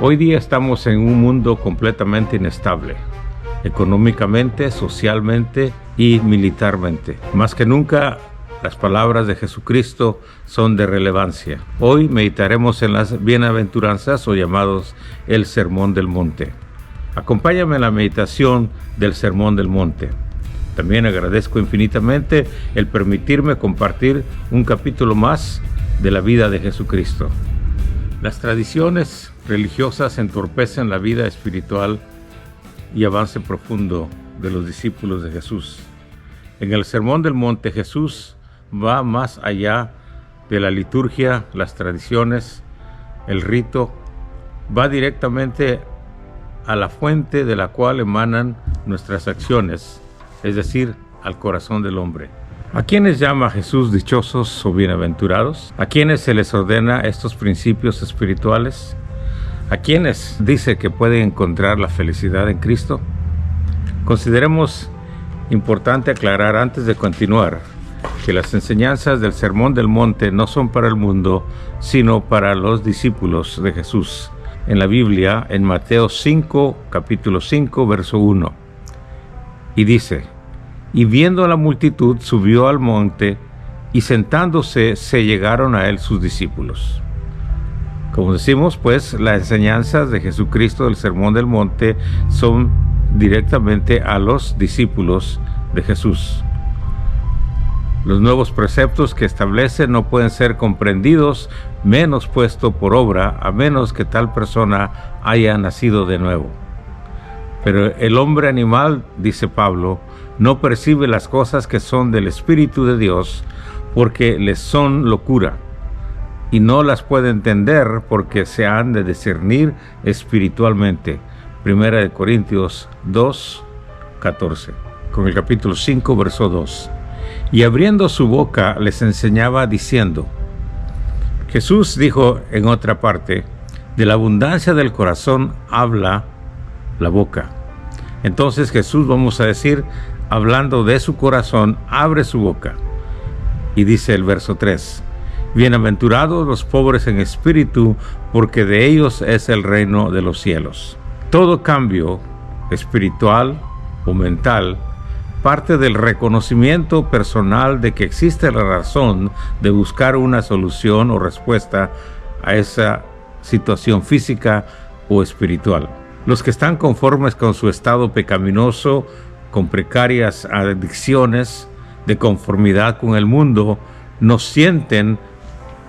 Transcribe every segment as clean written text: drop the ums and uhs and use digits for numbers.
Hoy día estamos en un mundo completamente inestable, económicamente, socialmente y militarmente. Más que nunca, las palabras de Jesucristo son de relevancia. Hoy meditaremos en las bienaventuranzas o llamados el Sermón del Monte. Acompáñame en la meditación del Sermón del Monte. También agradezco infinitamente el permitirme compartir un capítulo más de la vida de Jesucristo. Las tradiciones religiosas entorpecen la vida espiritual y avance profundo de los discípulos de Jesús. En el Sermón del Monte, Jesús va más allá de la liturgia, las tradiciones, el rito, va directamente a la fuente de la cual emanan nuestras acciones, es decir, al corazón del hombre. ¿A quiénes llama Jesús dichosos o bienaventurados? ¿A quiénes se les ordena estos principios espirituales? ¿A quiénes dice que pueden encontrar la felicidad en Cristo? Consideremos importante aclarar antes de continuar que las enseñanzas del Sermón del Monte no son para el mundo, sino para los discípulos de Jesús. En la Biblia, en Mateo 5, capítulo 5, verso 1, y dice: y viendo a la multitud, subió al monte, y sentándose se llegaron a él sus discípulos. Como decimos, pues, las enseñanzas de Jesucristo del Sermón del Monte son directamente a los discípulos de Jesús. Los nuevos preceptos que establece no pueden ser comprendidos menos puesto por obra, a menos que tal persona haya nacido de nuevo. Pero el hombre animal, dice Pablo, no percibe las cosas que son del Espíritu de Dios, porque les son locura, y no las puede entender porque se han de discernir espiritualmente. 1 Corintios 2, 14, con el capítulo 5, verso 2. Y abriendo su boca les enseñaba diciendo. Jesús dijo en otra parte: de la abundancia del corazón habla la boca. Entonces Jesús, vamos a decir, hablando de su corazón, abre su boca. Y dice el verso 3: bienaventurados los pobres en espíritu, porque de ellos es el reino de los cielos. Todo cambio espiritual o mental parte del reconocimiento personal de que existe la razón de buscar una solución o respuesta a esa situación física o espiritual. Los que están conformes con su estado pecaminoso, con precarias adicciones, de conformidad con el mundo, no sienten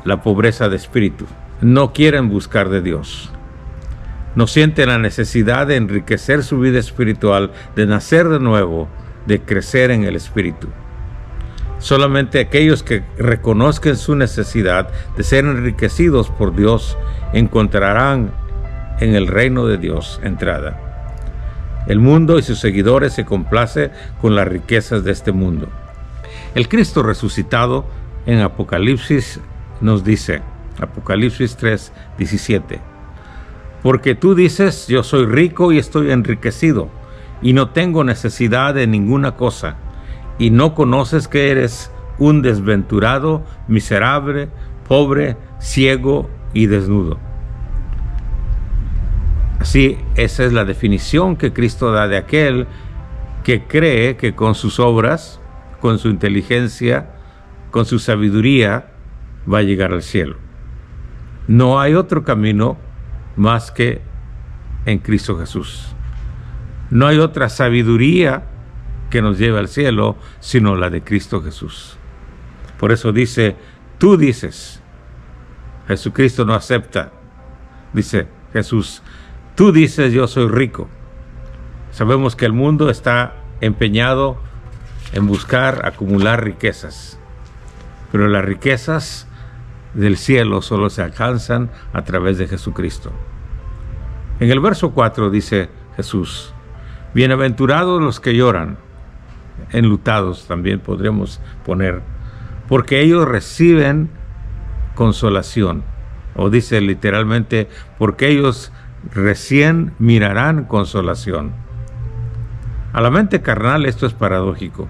la pobreza de espíritu, no quieren buscar de Dios, no sienten la necesidad de enriquecer su vida espiritual, de nacer de nuevo, de crecer en el espíritu. Solamente aquellos que reconozcan su necesidad de ser enriquecidos por Dios encontrarán en el reino de Dios entrada. El mundo y sus seguidores se complace con las riquezas de este mundo. El Cristo resucitado en Apocalipsis nos dice, Apocalipsis 3, 17, porque tú dices, yo soy rico y estoy enriquecido, y no tengo necesidad de ninguna cosa, y no conoces que eres un desventurado, miserable, pobre, ciego y desnudo. Así, esa es la definición que Cristo da de aquel que cree que con sus obras, con su inteligencia, con su sabiduría, va a llegar al cielo. No hay otro camino más que en Cristo Jesús. No hay otra sabiduría que nos lleve al cielo, sino la de Cristo Jesús. Por eso dice, tú dices. Jesucristo no acepta. Dice Jesús, tú dices, yo soy rico. Sabemos que el mundo está empeñado en buscar acumular riquezas, pero las riquezas del cielo solo se alcanzan a través de Jesucristo. En el verso 4 dice Jesús, bienaventurados los que lloran, enlutados también podríamos poner, porque ellos reciben consolación. O dice literalmente, porque ellos recién mirarán consolación. A la mente carnal esto es paradójico.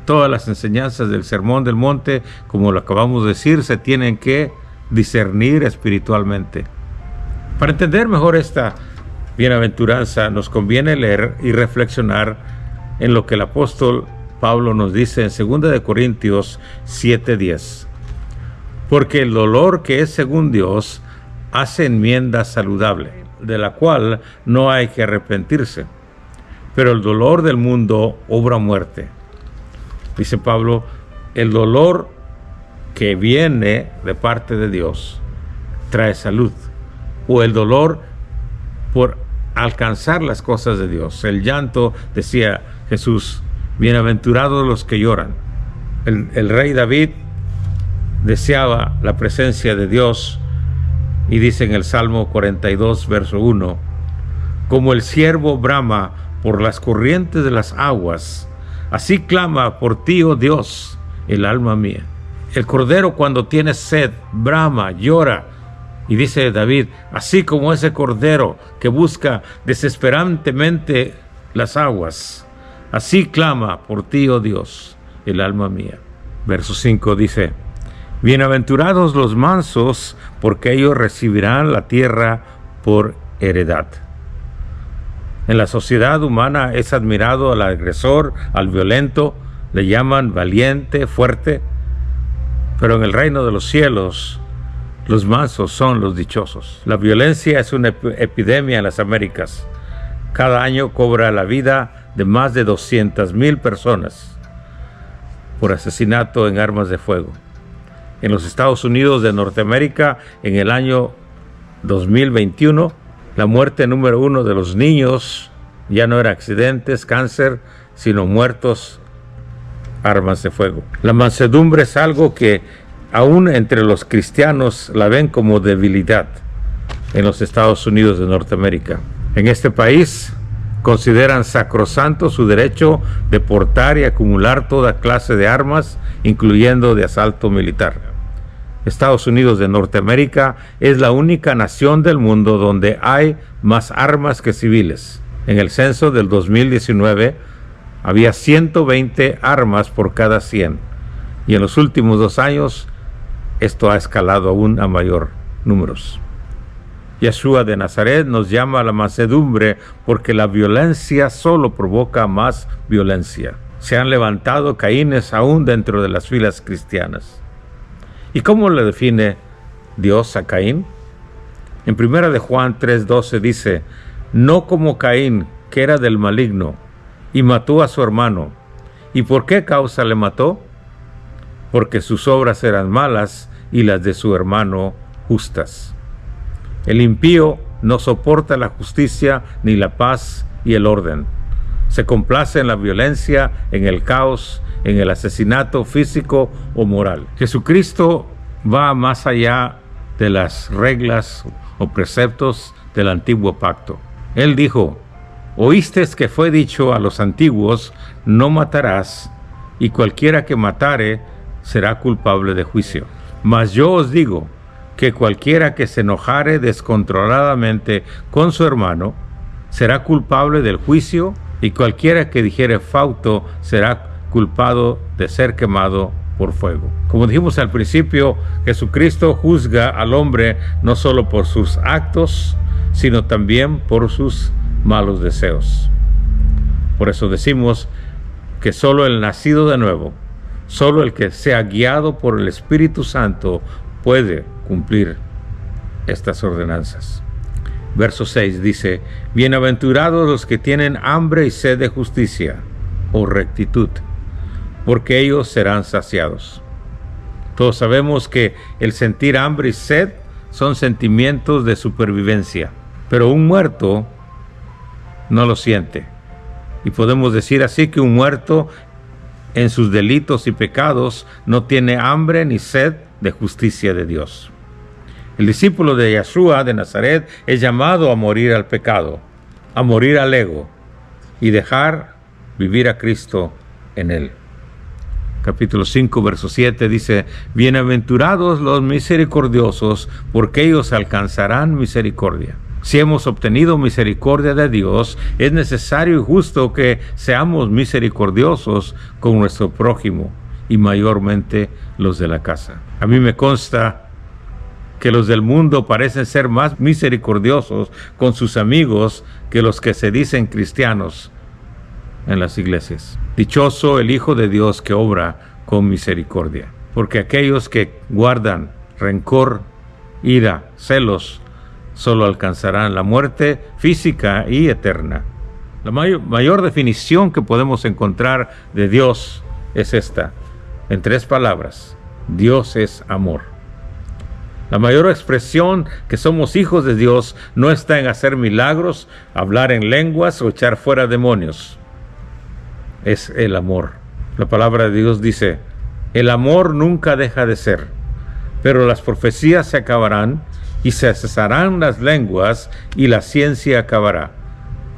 Todas las enseñanzas del Sermón del Monte, como lo acabamos de decir, se tienen que discernir espiritualmente. Para entender mejor esta bienaventuranza, nos conviene leer y reflexionar en lo que el apóstol Pablo nos dice en 2 de Corintios 7:10. Porque el dolor que es según Dios hace enmienda saludable, de la cual no hay que arrepentirse. Pero el dolor del mundo obra muerte. Dice Pablo, el dolor que viene de parte de Dios trae salud. O el dolor por alcanzar las cosas de Dios. El llanto, decía Jesús, bienaventurados los que lloran. El rey David deseaba la presencia de Dios y dice en el Salmo 42, verso 1, como el ciervo brama por las corrientes de las aguas, así clama por ti, oh Dios, el alma mía. El cordero cuando tiene sed, brama, llora. Y dice David, así como ese cordero que busca desesperantemente las aguas, así clama por ti, oh Dios, el alma mía. Verso 5 dice, bienaventurados los mansos, porque ellos recibirán la tierra por heredad. En la sociedad humana es admirado al agresor, al violento, le llaman valiente, fuerte, pero en el reino de los cielos, los mansos son los dichosos. La violencia es una epidemia en las Américas. Cada año cobra la vida de más de 200,000 personas por asesinato en armas de fuego. En los Estados Unidos de Norteamérica, en el año 2021, la muerte número 1 de los niños ya no era accidentes, cáncer, sino muertos, armas de fuego. La mansedumbre es algo que aún entre los cristianos la ven como debilidad en los Estados Unidos de Norteamérica. En este país consideran sacrosanto su derecho de portar y acumular toda clase de armas, incluyendo de asalto militar. Estados Unidos de Norteamérica es la única nación del mundo donde hay más armas que civiles. En el censo del 2019 había 120 armas por cada 100 y en los últimos 2 años esto ha escalado aún a mayor números. Yeshua de Nazaret nos llama a la mansedumbre porque la violencia solo provoca más violencia. Se han levantado Caínes aún dentro de las filas cristianas. ¿Y cómo le define Dios a Caín? En 1 de Juan 3:12 dice, no como Caín, que era del maligno, y mató a su hermano. ¿Y por qué causa le mató? Porque sus obras eran malas y las de su hermano justas. El impío no soporta la justicia ni la paz y el orden. Se complace en la violencia, en el caos, en el asesinato físico o moral. Jesucristo va más allá de las reglas o preceptos del antiguo pacto. Él dijo, oísteis que fue dicho a los antiguos, no matarás, y cualquiera que matare será culpable de juicio. Mas yo os digo que cualquiera que se enojare descontroladamente con su hermano será culpable del juicio, y cualquiera que dijere fauto será culpado de ser quemado por fuego. Como dijimos al principio, Jesucristo juzga al hombre no solo por sus actos, sino también por sus malos deseos. Por eso decimos que solo el nacido de nuevo, solo el que sea guiado por el Espíritu Santo puede cumplir estas ordenanzas. Verso 6 dice, bienaventurados los que tienen hambre y sed de justicia o rectitud, porque ellos serán saciados. Todos sabemos que el sentir hambre y sed son sentimientos de supervivencia, pero un muerto no lo siente. Y podemos decir así que un muerto en sus delitos y pecados no tiene hambre ni sed de justicia de Dios. El discípulo de Yeshua de Nazaret es llamado a morir al pecado, a morir al ego y dejar vivir a Cristo en él. Capítulo 5, verso 7 dice, bienaventurados los misericordiosos, porque ellos alcanzarán misericordia. Si hemos obtenido misericordia de Dios, es necesario y justo que seamos misericordiosos con nuestro prójimo y mayormente los de la casa. A mí me consta que los del mundo parecen ser más misericordiosos con sus amigos que los que se dicen cristianos en las iglesias. Dichoso el Hijo de Dios que obra con misericordia, porque aquellos que guardan rencor, ira, celos, solo alcanzarán la muerte física y eterna. La mayor definición que podemos encontrar de Dios es esta, en 3 palabras: Dios es amor. La mayor expresión que somos hijos de Dios no está en hacer milagros, hablar en lenguas o echar fuera demonios. Es el amor. La palabra de Dios dice: el amor nunca deja de ser, pero las profecías se acabarán y se cesarán las lenguas y la ciencia acabará.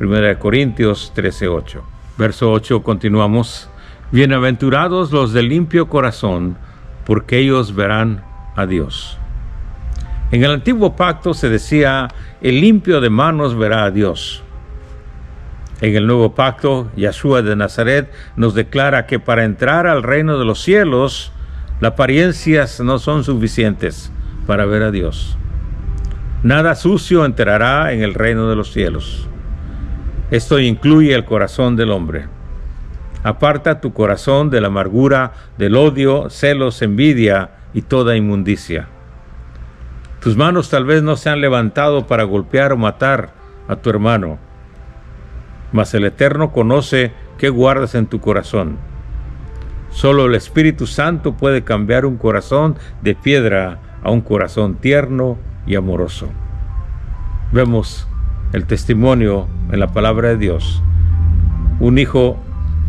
1 Corintios 13:8. Verso 8, continuamos. Bienaventurados los de limpio corazón, porque ellos verán a Dios. En el antiguo pacto se decía: el limpio de manos verá a Dios. En el nuevo pacto, Yeshua de Nazaret nos declara que para entrar al reino de los cielos, las apariencias no son suficientes para ver a Dios. Nada sucio entrará en el reino de los cielos. Esto incluye el corazón del hombre. Aparta tu corazón de la amargura, del odio, celos, envidia y toda inmundicia. Tus manos tal vez no se han levantado para golpear o matar a tu hermano, mas el Eterno conoce qué guardas en tu corazón. Solo el Espíritu Santo puede cambiar un corazón de piedra a un corazón tierno y amoroso. Vemos el testimonio en la palabra de Dios. Un hijo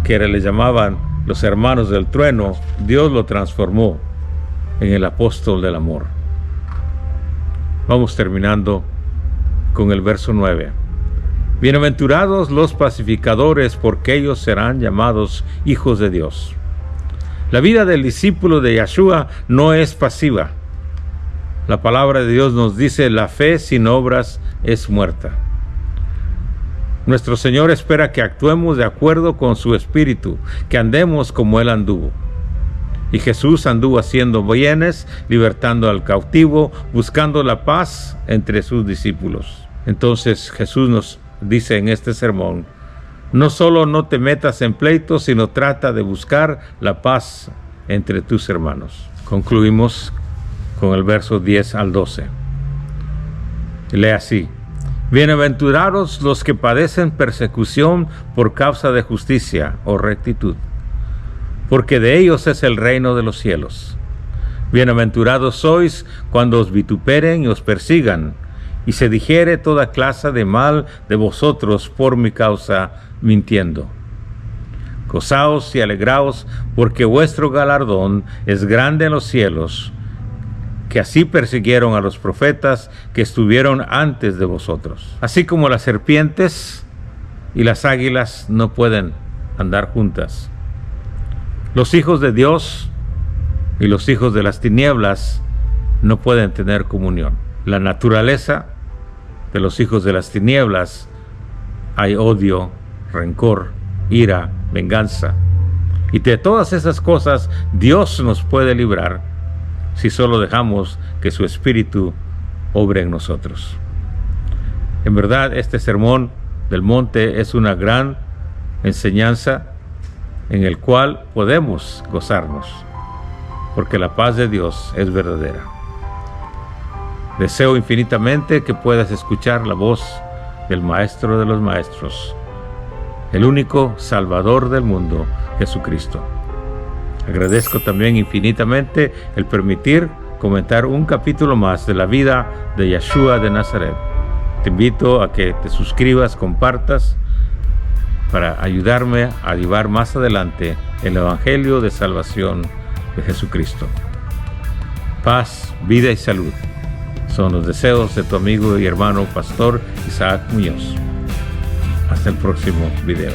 que le llamaban los hermanos del trueno, Dios lo transformó en el apóstol del amor. Vamos terminando con el verso 9. Bienaventurados los pacificadores, porque ellos serán llamados hijos de Dios. La vida del discípulo de Yeshua no es pasiva. La palabra de Dios nos dice: la fe sin obras es muerta. Nuestro Señor espera que actuemos de acuerdo con su espíritu, que andemos como Él anduvo. Y Jesús anduvo haciendo bienes, libertando al cautivo, buscando la paz entre sus discípulos. Entonces Jesús nos dice en este sermón: no solo no te metas en pleitos, sino trata de buscar la paz entre tus hermanos. Concluimos con el verso 10 al 12. Lee así: bienaventurados los que padecen persecución por causa de justicia o rectitud, porque de ellos es el reino de los cielos. Bienaventurados sois cuando os vituperen y os persigan, y se dijere toda clase de mal de vosotros por mi causa, mintiendo. Gozaos y alegraos, porque vuestro galardón es grande en los cielos, que así persiguieron a los profetas que estuvieron antes de vosotros. Así como las serpientes y las águilas no pueden andar juntas, los hijos de Dios y los hijos de las tinieblas no pueden tener comunión. La naturaleza de los hijos de las tinieblas: hay odio, rencor, ira, venganza. Y de todas esas cosas Dios nos puede librar si solo dejamos que su Espíritu obre en nosotros. En verdad, este sermón del monte es una gran enseñanza en el cual podemos gozarnos, porque la paz de Dios es verdadera. Deseo infinitamente que puedas escuchar la voz del Maestro de los Maestros, el único Salvador del mundo, Jesucristo. Agradezco también infinitamente el permitir comentar un capítulo más de la vida de Yeshua de Nazaret. Te invito a que te suscribas, compartas, para ayudarme a llevar más adelante el Evangelio de salvación de Jesucristo. Paz, vida y salud son los deseos de tu amigo y hermano pastor Isaac Muñoz. Hasta el próximo video.